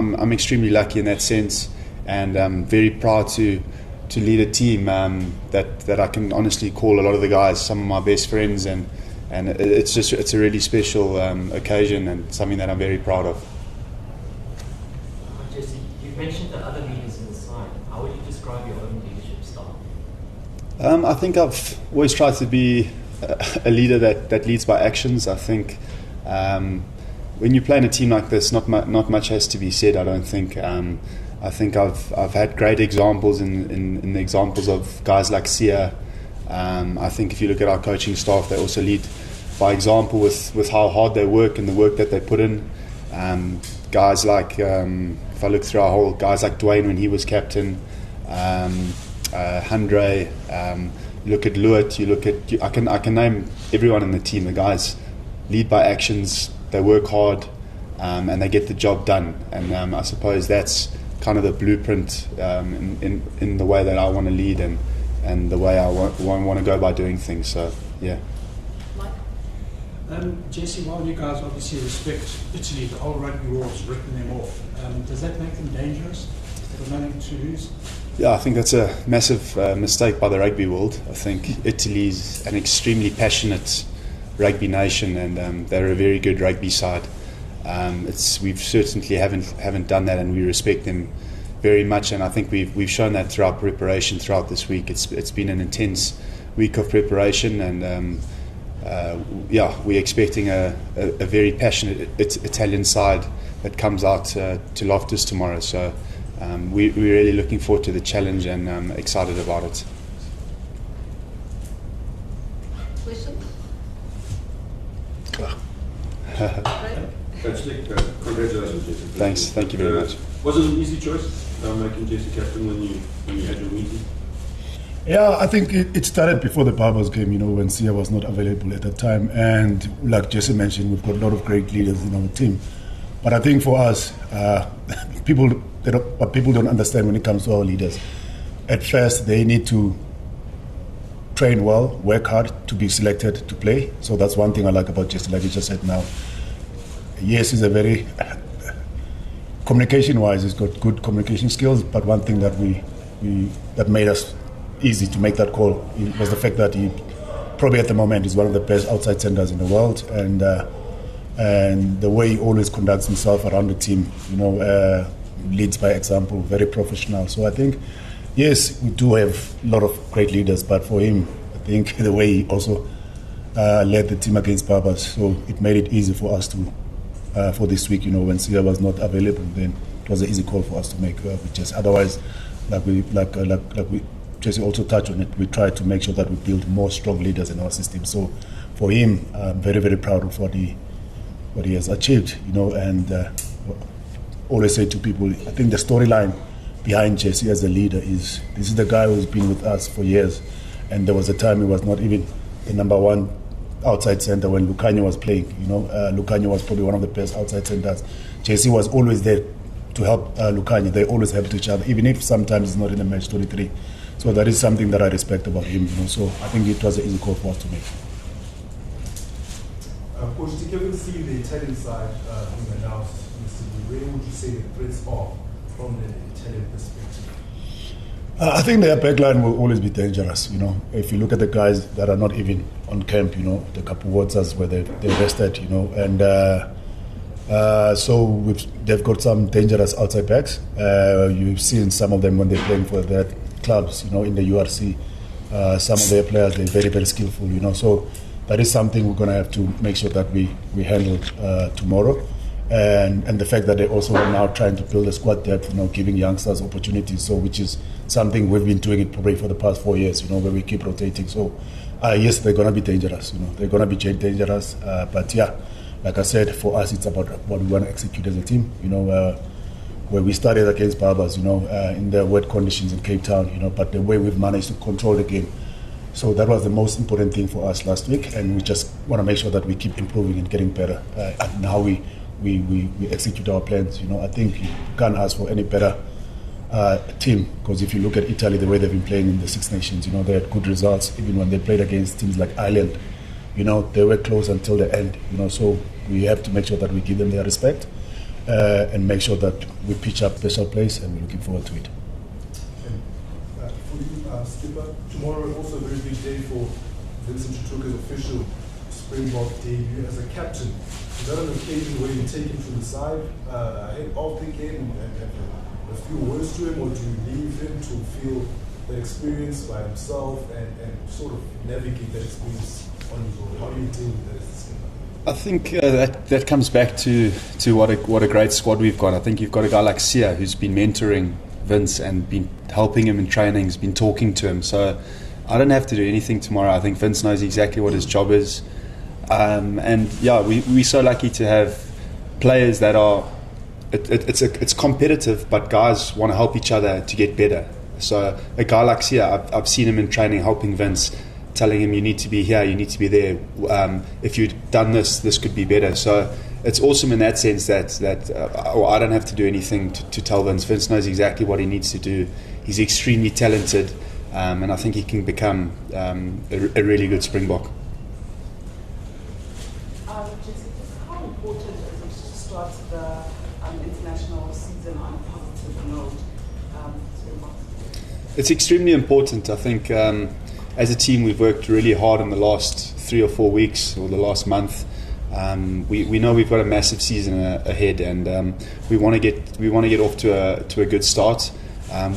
I'm extremely lucky in that sense, and I'm very proud to lead a team that I can honestly call a lot of the guys some of my best friends, and it's a really special occasion and something that I'm very proud of. Jesse, you mentioned the other leaders in the side. How would you describe your own leadership style? I think I've always tried to be a leader that leads by actions. I think when you play in a team like this, not much has to be said, I don't think. I think I've had great examples in the examples of guys like Sia. I think if you look at our coaching staff, they also lead by example with how hard they work and the work that they put in. Guys like, if I look through our whole, guys like Dwayne when he was captain, Handre, you look at Luat, I can name everyone in the team. The guys lead by actions, they work hard, and they get the job done. And I suppose that's kind of the blueprint in the way that I want to lead and the way I want to go by doing things. So, yeah. Jesse, while you guys obviously respect Italy, the whole rugby world has written them off. Does that make them dangerous? They've got nothing to lose? Yeah, I think that's a massive mistake by the rugby world. I think Italy's an extremely passionate rugby nation, and they're a very good rugby side. We've certainly haven't done that, and we respect them very much. And I think we've shown that through our preparation throughout this week. It's been an intense week of preparation, and we're expecting a very passionate Italian side that comes out to Loftus tomorrow. So we're really looking forward to the challenge and excited about it. Question? Congratulations, Jesse. Thanks, thank you very much. Was it an easy choice making Jesse captain when you had your meeting? Yeah, I think it started before the Barbers game, when Sia was not available at that time. And like Jesse mentioned, we've got a lot of great leaders in our team. But I think for us, people don't understand when it comes to our leaders. At first, they need to train well, work hard to be selected to play. So that's one thing I like about Jesse, like you just said now. Yes, he's a very, communication-wise, he's got good communication skills, but one thing that made us easy to make that call was the fact that he probably at the moment is one of the best outside centers in the world, and the way he always conducts himself around the team, leads by example, very professional. So I think, yes, we do have a lot of great leaders, but for him, I think the way he also led the team against Barbers, so it made it easy for us to for this week. When Sia was not available, then it was an easy call for us to make. Otherwise, like we Jesse also touched on it, we try to make sure that we build more strong leaders in our system. So for him, I'm very, very proud of what he has achieved, and always say to people, I think the storyline behind Jesse as a leader is, this is the guy who's been with us for years, and there was a time he was not even the number one outside center when Lukhanyo was playing. Lukhanyo was probably one of the best outside centers. Jesse was always there to help Lukhanyo. They always helped each other, even if sometimes he's not in the match 23. So that is something that I respect about him. So I think it was an easy call for us to make. Coach, to give see the Italian side being announced, where would you say the threats are from the Italian perspective? I think their backline will always be dangerous. If you look at the guys that are not even on camp, the couple waters where they're rested, and so they've got some dangerous outside backs. You've seen some of them when they're playing for their clubs, in the URC. Some of their players, they're very, very skillful, So that is something we're going to have to make sure that we handle tomorrow. And the fact that they also are now trying to build a squad depth, giving youngsters opportunities, so which is something we've been doing it probably for the past 4 years, where we keep rotating. So yes, they're going to be dangerous, they're going to be dangerous. But yeah, like I said, for us, it's about what we want to execute as a team, where we started against Barbers, in the wet conditions in Cape Town, but the way we've managed to control the game. So that was the most important thing for us last week, and we just want to make sure that we keep improving and getting better and how we execute our plans. I think you can't ask for any better team, because if you look at Italy, the way they've been playing in the Six Nations, they had good results. Even when they played against teams like Ireland, they were close until the end. So we have to make sure that we give them their respect. and make sure that we pitch up special plays, and we're looking forward to it. And for you, Skipper, tomorrow also a very big day for Vincent to took his official Springbok debut as a captain. Is that an occasion where you take him to the side ahead of the game and have a few words to him, or do you leave him to feel that experience by himself and sort of navigate that experience on his own? How do you deal with that as a skipper? I think that comes back to what a great squad we've got. I think you've got a guy like Sia who's been mentoring Vince and been helping him in trainings, been talking to him. So I don't have to do anything tomorrow. I think Vince knows exactly what his job is. And yeah, we're so lucky to have players that are. It's competitive, but guys want to help each other to get better. So a guy like Sia, I've seen him in training helping Vince, telling him you need to be here, you need to be there. If you'd done this could be better. So it's awesome in that sense that I don't have to do anything to tell Vince. Vince knows exactly what he needs to do. He's extremely talented, and I think he can become a really good Springbok. Jesse, how important is it to start the international season on a positive note? It's extremely important. I think as a team we've worked really hard in the last 3 or 4 weeks or the last month. We know we've got a massive season ahead, and we want to get off to a good start.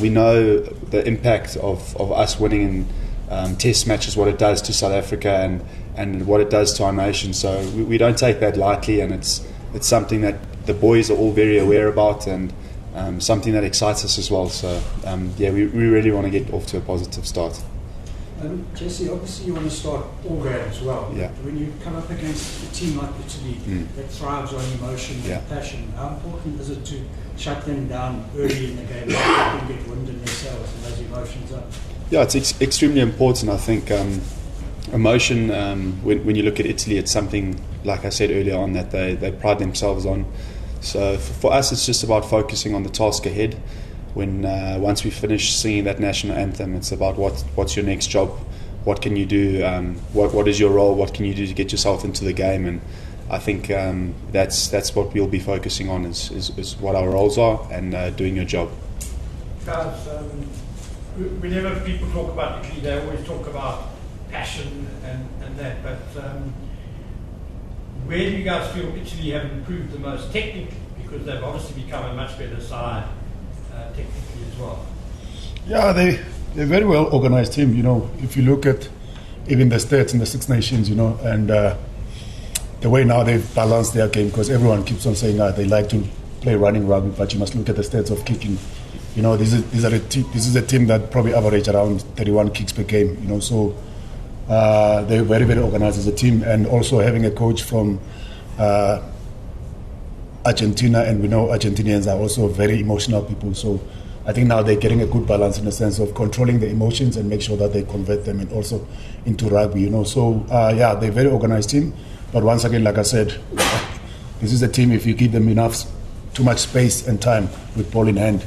We know the impact of us winning in test matches, what it does to South Africa and what it does to our nation. So we don't take that lightly, and it's something that the boys are all very aware about, and something that excites us as well. So we really want to get off to a positive start. Jesse, obviously you want to start all games well. Yeah. When you come up against a team like Italy that thrives on emotion and passion, how important is it to shut them down early in the game, so they can get wind in themselves and those emotions up? Yeah, it's extremely important. I think emotion, when you look at Italy, it's something, like I said earlier on, that they pride themselves on. So for us, it's just about focusing on the task ahead. When once we finish singing that national anthem, it's about what's your next job, what can you do, what is your role, what can you do to get yourself into the game, and I think that's what we'll be focusing on is what our roles are and doing your job. Guys, whenever people talk about Italy, they always talk about passion and that, but where do you guys feel Italy have improved the most technically? Because they've obviously become a much better side technically as well. Yeah, they're a very well organized team. You know, if you look at even the stats in the Six Nations, you know, and the way now they've balanced their game, because everyone keeps on saying they like to play running rugby, but you must look at the stats of kicking. You know, this is a team that probably average around 31 kicks per game. You know, so they're very, very organized as a team, and also having a coach from Argentina, and we know Argentinians are also very emotional people. So I think now they're getting a good balance in the sense of controlling the emotions and make sure that they convert them and also into rugby. You know, so they're a very organized team. But once again, like I said, this is a team. If you give them too much space and time with ball in hand,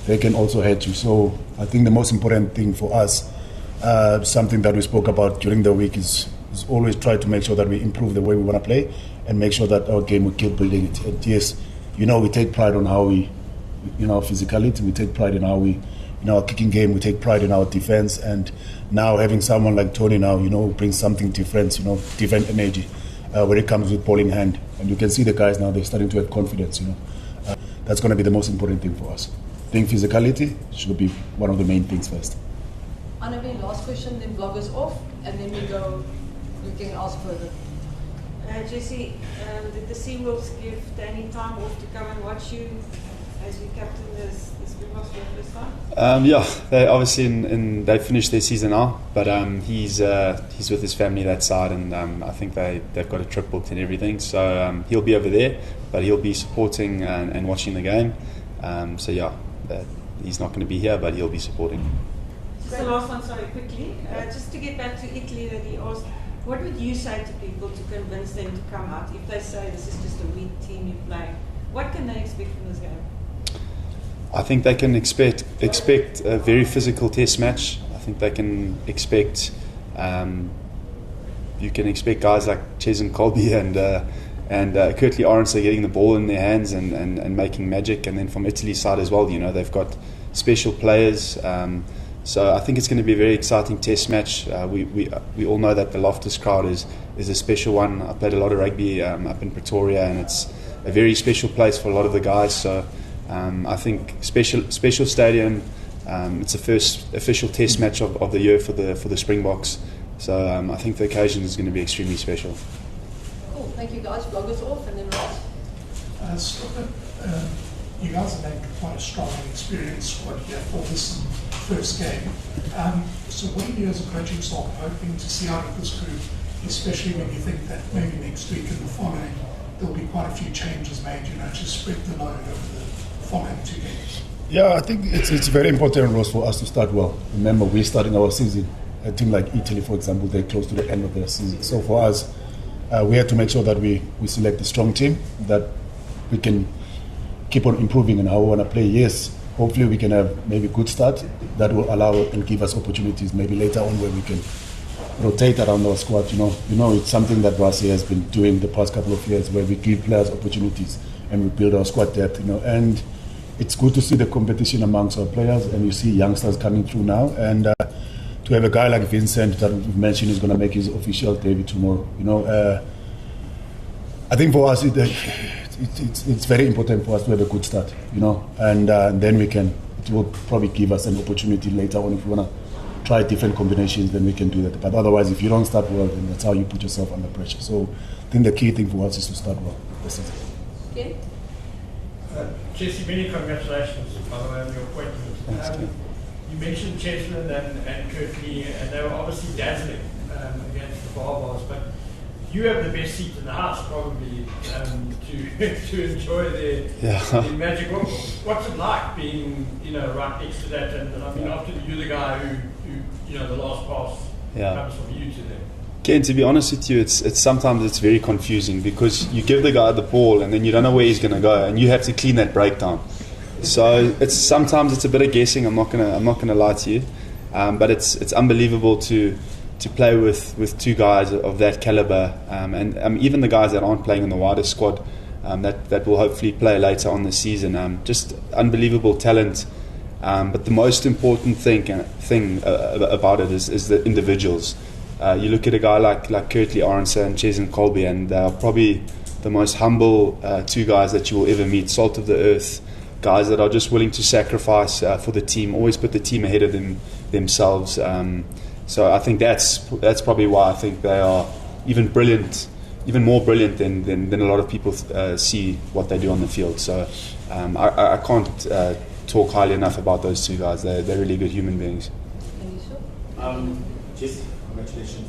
they can also hurt you. So I think the most important thing for us, something that we spoke about during the week, is always try to make sure that we improve the way we want to play and make sure that our game, we keep building it. And yes, you know, we take pride on how we, in our physicality, we take pride in how we, in our kicking game, we take pride in our defense. And now having someone like Tony now, you know, brings something different, you know, different energy when it comes with ball in hand. And you can see the guys now, they're starting to have confidence, you know. That's going to be the most important thing for us. I think physicality should be one of the main things first. Annabelle, last question, then bloggers off, and then we can ask further. Jesse, did the SeaWorlds give Danny time off to come and watch you as you captain the Springboks for the first time? They obviously they finished their season now, but he's with his family that side, and I think they've got a trip booked and everything. So he'll be over there, but he'll be supporting and watching the game. He's not going to be here, but he'll be supporting. Just the last one, sorry, quickly. Just to get back to Italy that he asked, what would you say to people to convince them to come out? If they say this is just a weak team you play, what can they expect from this game? I think they can expect a very physical test match. I think they can expect you can expect guys like Ches and Colby and Kurtley Arendse getting the ball in their hands and making magic. And then from Italy's side as well, they've got special players. So I think it's going to be a very exciting test match. We all know that the Loftus crowd is a special one. I played a lot of rugby up in Pretoria, and it's a very special place for a lot of the guys. So I think special stadium. It's the first official test match of the year for the Springboks. So I think the occasion is going to be extremely special. Cool, thank you guys. Vloggers off, and then Ross. You guys have had quite a strong and experienced squad here for this first game. So what are you as a coaching staff hoping to see out of this group, especially when you think that maybe next week and the following there'll be quite a few changes made, to spread the load over the following 2 games? Yeah, I think it's very important, Ross, for us to start well. Remember, we're starting our season. A team like Italy, for example, they're close to the end of their season. So for us, we have to make sure that we select a strong team, that we can keep on improving in how we want to play. Yes, hopefully we can have maybe a good start that will allow and give us opportunities maybe later on where we can rotate around our squad. It's something that Rasi has been doing the past couple of years, where we give players opportunities and we build our squad depth. And it's good to see the competition amongst our players, and you see youngsters coming through now. And to have a guy like Vincent that we've mentioned is going to make his official debut tomorrow. I think for us it's very important for us to have a good start, and then it will probably give us an opportunity later on if we want to try different combinations, then we can do that. But otherwise, if you don't start well, then that's how you put yourself under pressure. So I think the key thing for us is to start well this season. Okay. Jesse, many congratulations, by the way, on your appointment. You mentioned Cheslin and Kurtley, and they were obviously dazzling against the Barbars, but you have the best seat in the house, probably, to enjoy the magic. What's it like being, right next to that? And I mean, after you're the guy who the last pass comes from you to them. Ken, to be honest with you, it's sometimes it's very confusing, because you give the guy the ball and then you don't know where he's going to go, and you have to clean that breakdown. So sometimes it's a bit of guessing. I'm not gonna lie to you, but it's unbelievable to play with 2 guys of that caliber, and even the guys that aren't playing in the wider squad, that will hopefully play later on this season. Just unbelievable talent. But the most important thing about it is the individuals. You look at a guy like Kurtley Arendse and Cheslin Kolbe, and they are probably the most humble 2 guys that you will ever meet. Salt of the earth, guys that are just willing to sacrifice for the team, always put the team ahead of themselves. So I think that's probably why I think they are even more brilliant than a lot of people see what they do on the field. So I can't talk highly enough about those 2 guys. They're really good human beings. Jesse, congratulations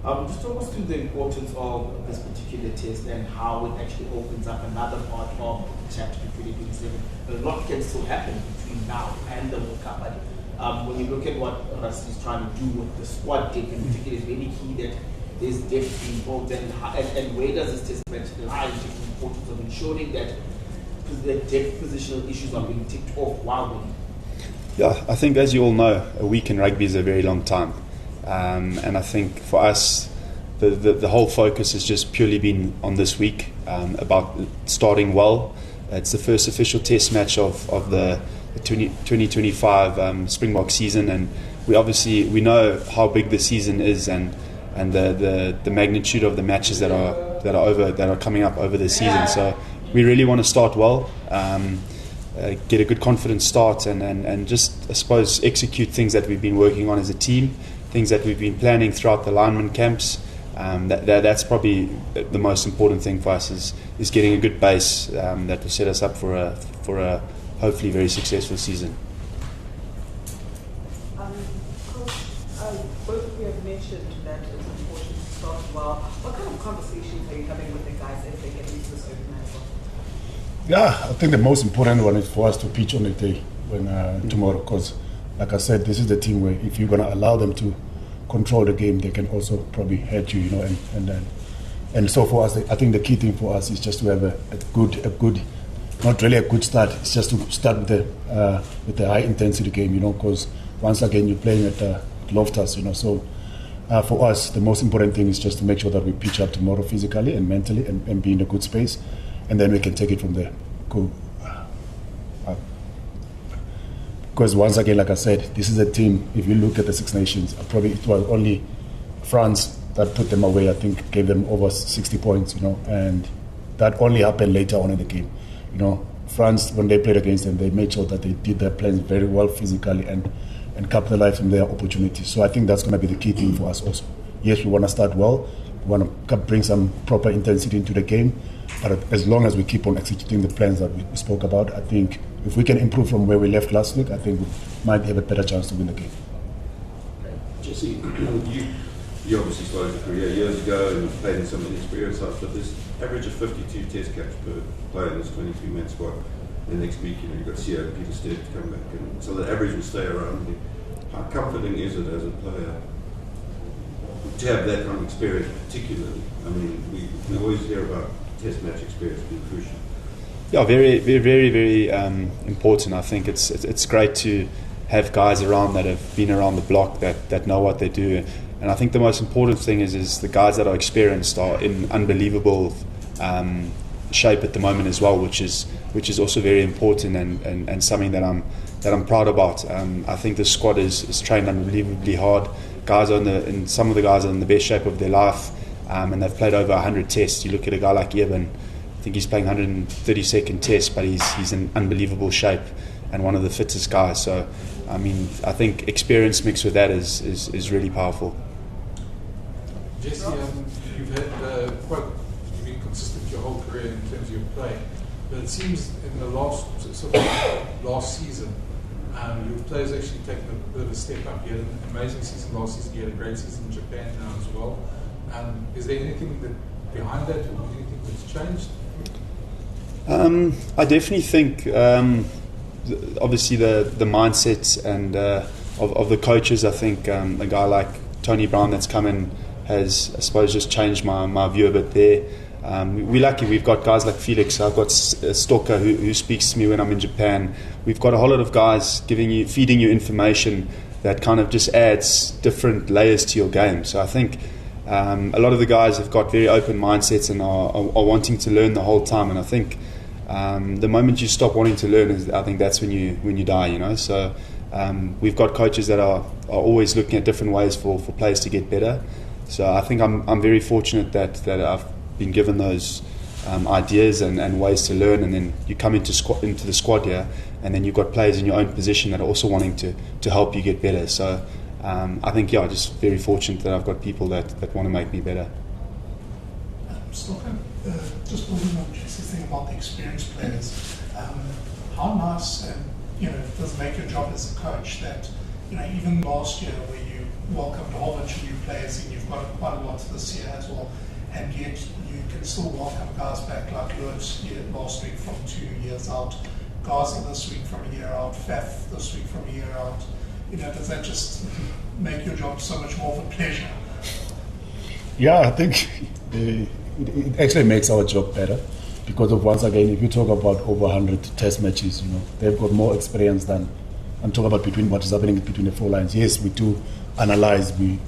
on just talk us through the importance of this particular test and how it actually opens up another part of the Championship 2027. A lot can still happen between now and the World Cup. But when you look at what Russ is trying to do with the squad depth in particular, it's really key that there's depth involved. And where does this test match lie in the importance of ensuring that the depth positional issues are being ticked off while winning? Yeah, I think, as you all know, a week in rugby is a very long time. And I think for us, the whole focus has just purely been on this week, about starting well. It's the first official test match of the 2025 Springbok season, and we know how big the season is, and the magnitude of the matches that are coming up over the season. So we really want to start well, get a good confident start, and just, I suppose, execute things that we've been working on as a team, things that we've been planning throughout the lineman camps. That's probably the most important thing for us, is getting a good base that will set us up for a hopefully very successful season. Coach, both of you have mentioned that it's important to start well. What kind of conversations are you having with the guys as they get into this organization? Yeah, I think the most important one is for us to pitch on the day tomorrow, because, like I said, this is the team where if you're going to allow them to control the game, they can also probably hurt you, and so for us, I think the key thing for us is just to have a good, not really a good start. It's just to start with the high intensity game, because once again you're playing at Loftus, so for us, the most important thing is just to make sure that we pitch up tomorrow physically and mentally and be in a good space, and then we can take it from there. Cool. Because once again, like I said, this is a team, if you look at the Six Nations, probably it was only France that put them away, I think gave them over 60 points, and that only happened later on in the game. France, when they played against them, they made sure that they did their plans very well physically and capitalized on their opportunities. So I think that's going to be the key thing for us also. Yes, we want to start well, we want to bring some proper intensity into the game, but as long as we keep on executing the plans that we spoke about, I think if we can improve from where we left last week, I think we might have a better chance to win the game. Jesse, you obviously started your career years ago and you've played in some inexperienced sides, but there's average of 52 test caps per player in this 23-man squad. And next week, you've got CEO and Peter Stead to come back, and so the average will stay around. How comforting is it as a player to have that kind of experience, particularly? I mean, we always hear about test match experience being crucial. Yeah, very, very, very, very important. I think it's great to have guys around that have been around the block that know what they do. And I think the most important thing is the guys that are experienced are in unbelievable shape at the moment as well, which is also very important and something that I'm proud about. I think the squad is trained unbelievably hard. And some of the guys are in the best shape of their life, and they've played over 100 tests. You look at a guy like Eben, I think he's playing 132nd test, but he's in unbelievable shape and one of the fittest guys. So, I mean, I think experience mixed with that is really powerful. Jesse, you've been consistent your whole career in terms of your play, but it seems in the last season, your players actually taken a bit of a step up. You had an amazing season last season. You had a great season in Japan now as well. Is there anything behind that, or do you think that's changed? I definitely think, obviously, the mindset and of the coaches. I think a guy like Tony Brown that's come in has, I suppose, just changed my view a bit there. We're lucky. We've got guys like Felix. I've got Stalker who speaks to me when I'm in Japan. We've got a whole lot of guys feeding you information that kind of just adds different layers to your game. So I think a lot of the guys have got very open mindsets and are wanting to learn the whole time. And I think the moment you stop wanting to learn, I think that's when you die. So we've got coaches that are always looking at different ways for players to get better. So I think I'm very fortunate that I've been given those ideas and ways to learn, and then you come into the squad here, and then you've got players in your own position that are also wanting to help you get better. So I think, just very fortunate that I've got people that want to make me better. Stalker, just building on Jesse's thing about the experienced players, how nice does it make your job as a coach that even last year where you welcomed a whole bunch of new players and you've got quite a lot this year as well, and yet you can still welcome guys back like Lewis last week from 2 years out, Gaza this week from a year out, Faf this week from a year out. Does that just make your job so much more of a pleasure? Yeah, I think it actually makes our job better because of, once again, if you talk about over 100 test matches, they've got more experience than I'm talking about what is happening between the four lines. Yes, we do analyze, we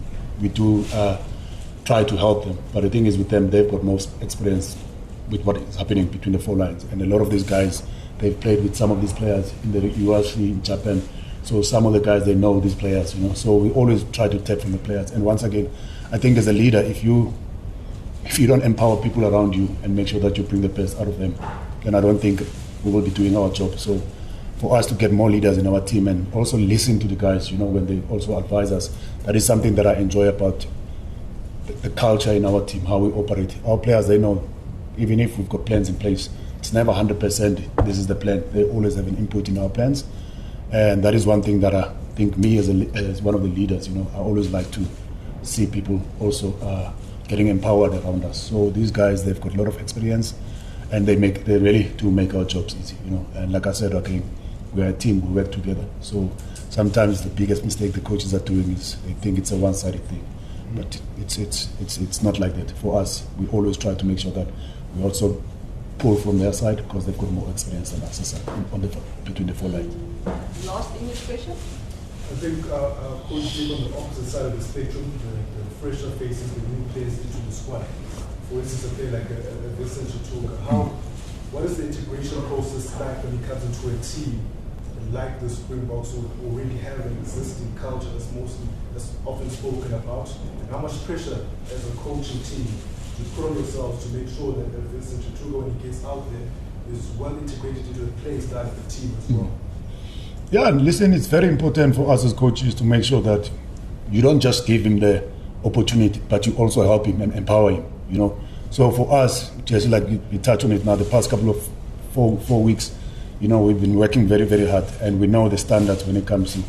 do try to help them, but the thing is with them, they've got more experience with what is happening between the four lines, and a lot of these guys, they've played with some of these players in the UFC, in Japan, so some of the guys, they know these players, so we always try to tap from the players. And once again, I think as a leader, if you don't empower people around you and make sure that you bring the best out of them, then I don't think we will be doing our job. So for us to get more leaders in our team and also listen to the guys, when they also advise us, that is something that I enjoy about the culture in our team, how we operate. Our players, they know, even if we've got plans in place, it's never 100% this is the plan. They always have an input in our plans, and that is one thing that I think me as one of the leaders, I always like to see people also getting empowered around us. So these guys, they've got a lot of experience, and they really do make our jobs easy, And like I said, okay, we're a team, we work together. So sometimes the biggest mistake the coaches are doing is they think it's a one-sided thing. But it's not like that. For us, we always try to make sure that we also pull from their side because they've got more experience than us between the four lines. Last English question. I think Coach Jake on the opposite side of the spectrum, the fresher faces, the new players into the squad. For instance, a player like Vincent what is the integration process like when he comes into a team like the Springboks who already have an existing culture that's often spoken about? And how much pressure as a coaching team to put on yourselves to make sure that Vincent Chituga, when he gets out there, is well integrated into the playing style of the team as well? Yeah, and listen, it's very important for us as coaches to make sure that you don't just give him the opportunity, but you also help him and empower him, you know. So for us, just like we touch on it now, the past couple of four weeks, you know, we've been working very, very hard, and we know the standards when it comes to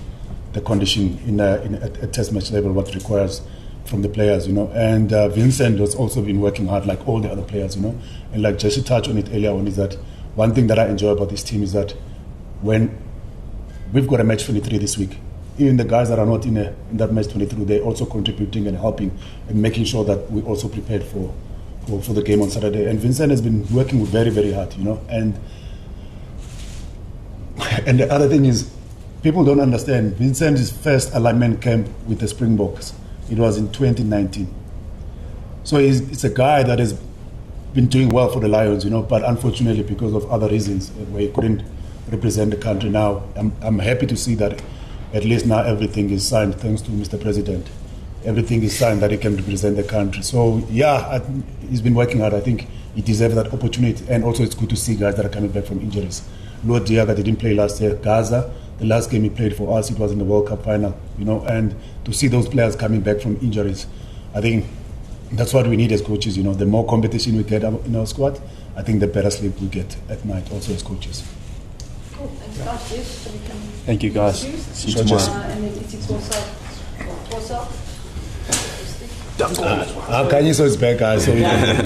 the condition in a test match level, what it requires from the players, you know. And Vincent has also been working hard like all the other players, you know. And like Jesse touched on it earlier on, is that one thing that I enjoy about this team is that when we've got a match 23 this week, even the guys that are not in that match 23, they're also contributing and helping and making sure that we're also prepared for the game on Saturday. And Vincent has been working very, very hard, you know. And the other thing is, people don't understand, Vincent's first alignment camp with the Springboks, it was in 2019. So it's a guy that has been doing well for the Lions, you know, but unfortunately because of other reasons, where he couldn't represent the country now. I'm happy to see that at least now everything is signed, thanks to Mr. President. Everything is signed that he can represent the country. So yeah, he's been working hard. I think he deserves that opportunity. And also it's good to see guys that are coming back from injuries. Lord Diaga didn't play last year. Gaza, the last game he played for us, it was in the World Cup final, you know. And to see those players coming back from injuries, I think that's what we need as coaches, you know. The more competition we get in our squad, I think the better sleep we get at night also as coaches. Cool, thanks guys. Yes, so we can Thank you guys. See you tomorrow. And then it's also. Kanye so is back, guys. So we can.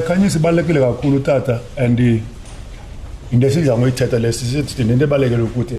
Kanye sibalekile kakhulu tata, and indesizwa ngoyithetha lesisithi into ebalekile ukuthi